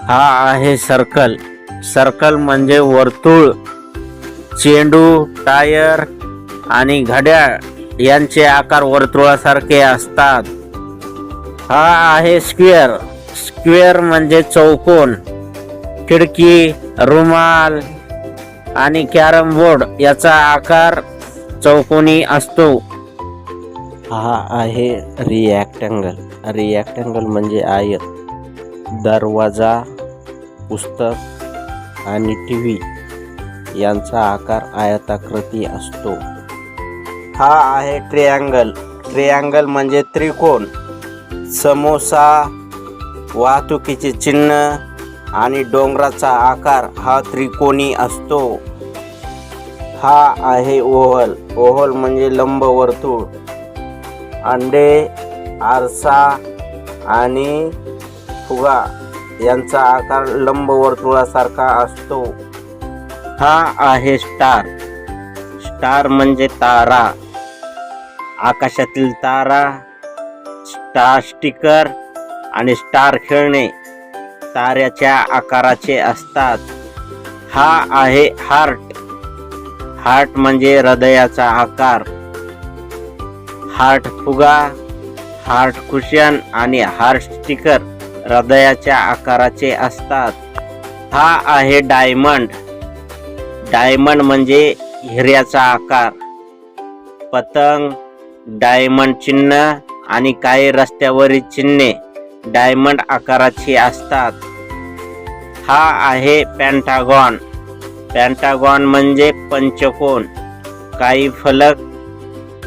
हा आहे circle. Circle म्हणजे वर्तुळ. चेंडू, टायर आणि घड्याळ यांचे आकार वर्तुळासारखे असतात. हा आहे स्क्वेअर. स्क्वेअर म्हणजे चौकोन. खिडकी, रुमाल आणि कॅरम बोर्ड याचा आकार चौकोनी असतो. हा आहे रिॲक्टँगल. रिॲक्टँगल म्हणजे आयत. दरवाजा, पुस्तक आणि टीव्ही यांचा आकार आयताकृती असतो. हा आहे ट्रिअँगल. ट्रिअँगल म्हणजे त्रिकोण. समोसा, वाहतुकीचे चिन्ह आणि डोंगराचा आकार हा त्रिकोणी असतो. हा आहे ओव्हल. ओव्हल म्हणजे लंबवर्तुळ. अंडे, आरसा आणि फुगा यांचा आकार लंबवर्तुळासारखा असतो. हा आहे स्टार. स्टार म्हणजे तारा. आकाशातील तारा, स्टार स्टिकर आणि स्टार खेळणे ताऱ्याच्या आकाराचे असतात. हा आहे हार्ट. हार्ट म्हणजे हृदयाचा आकार. हार्ट फुगा, हार्ट कुशन आणि हार्ट स्टिकर हृदयाच्या आकाराचे असतात. हा आहे डायमंड. डायमंड म्हणजे हिऱ्याचा आकार. पतंग, डायमंड चिन्ह आणि काही रस्त्यावरील चिन्हे डायमंड आकाराची असतात. हा आहे पेंटागॉन. पेंटागॉन म्हणजे पंचकोन. काही फलक,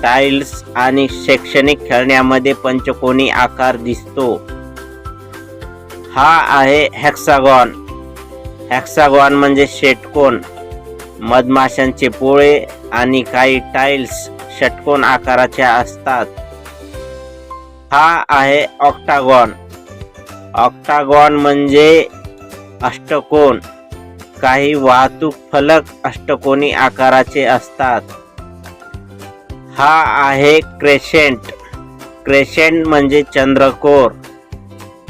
टाइल्स आणि शैक्षणिक खेळण्यामध्ये पंचकोनी आकार दिसतो. हा आहे हेक्सागॉन. हेक्सागॉन म्हणजे षटकोन. मधमाशांचे पोळे आणि काही टाइल्स षटकोन आकाराच्या असतात. हा आहे ऑक्टागॉन. ऑक्टागॉन म्हणजे अष्टकोन. काही वाहतूक फलक अष्टकोनी आकाराचे असतात. हा आहे क्रेसेंट. क्रेसेंट म्हणजे चंद्रकोर.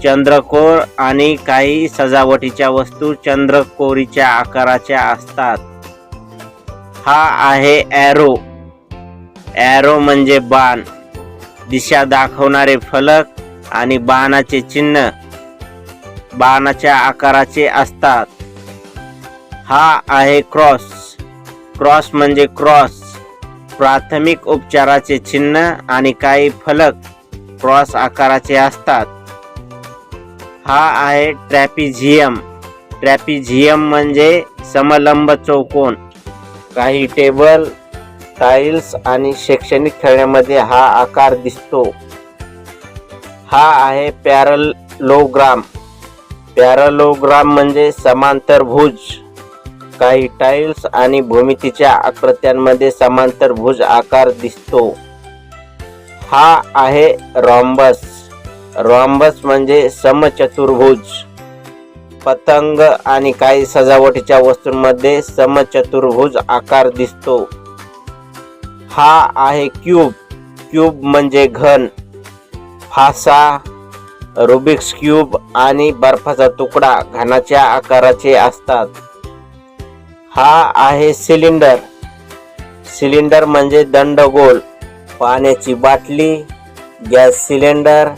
चंद्रकोर आणि काही सजावटीच्या वस्तू चंद्रकोरीच्या आकाराच्या असतात. हा आहे ॲरो. ॲरो म्हणजे बाण. दिशा दाखवणारे फलक आणि बाणाचे चिन्ह बाणाच्या आकाराचे असतात. हा आहे क्रॉस. क्रॉस म्हणजे क्रॉस. प्राथमिक उपचाराचे चिन्ह आणि काही फलक क्रॉस आकाराचे असतात. हा आहे ट्रॅपिझियम. ट्रॅपिझियम म्हणजे समलंब चौकोन. काही टेबल, टाइल्स आणि शैक्षणिक खेळण्यामध्ये हा आकार दिसतो. हा आहे पॅरलोग्राम. पॅरलोग्राम म्हणजे समांतरभुज. काही टाइल्स आणि भूमितीच्या आकृत्यांमध्ये समांतरभुज आकार दिसतो. हा आहे रॉम्बस. रॉम्बस म्हणजे समचतुर्भुज. पतंग आणि काही सजावटीच्या वस्तूंमध्ये समचतुर्भुज आकार दिसतो. हा आहे क्यूब. क्यूब म्हणजे घन. फासा, रुबिक्स क्यूब आणि बर्फाचा तुकडा घनाच्या आकाराचे असतात. हा आहे सिलेंडर. सिलेंडर म्हणजे दंडगोल. पाण्याची बाटली, गॅस सिलेंडर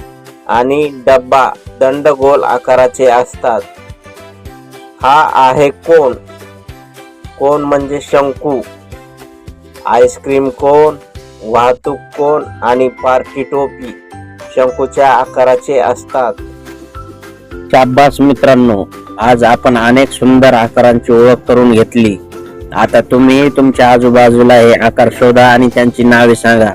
आणि डब्बा दंडगोल आकाराचे असतात. हा आहे कोन. कोन म्हणजे शंकू. आईस्क्रीम कोन, वाहतूक कोन आणि पार्टी टोपी शंकूच्या आकाराचे असतात. शाबास मित्रांनो, आज आपण अनेक सुंदर आकारांची ओळख करून घेतली. आता तुम्ही तुमच्या आजूबाजूला हे आकार शोधा आणि त्यांची नावे सांगा.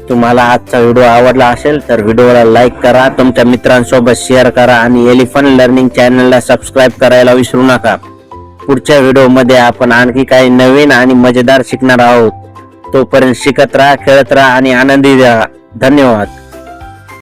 तुम्हाला आजचा व्हिडिओ आवडला असेल तर व्हिडिओला लाईक करा, तुमच्या मित्रांसोबत शेअर करा आणि एलिफंट लर्निंग चॅनलला सबस्क्राईब करायला विसरू नका. पुढच्या व्हिडिओमध्ये आपण आणखी काही नवीन आणि मजेदार शिकणार आहोत. तोपर्यंत शिकत राहा, खेळत राहा आणि आनंदी राहा. धन्यवाद.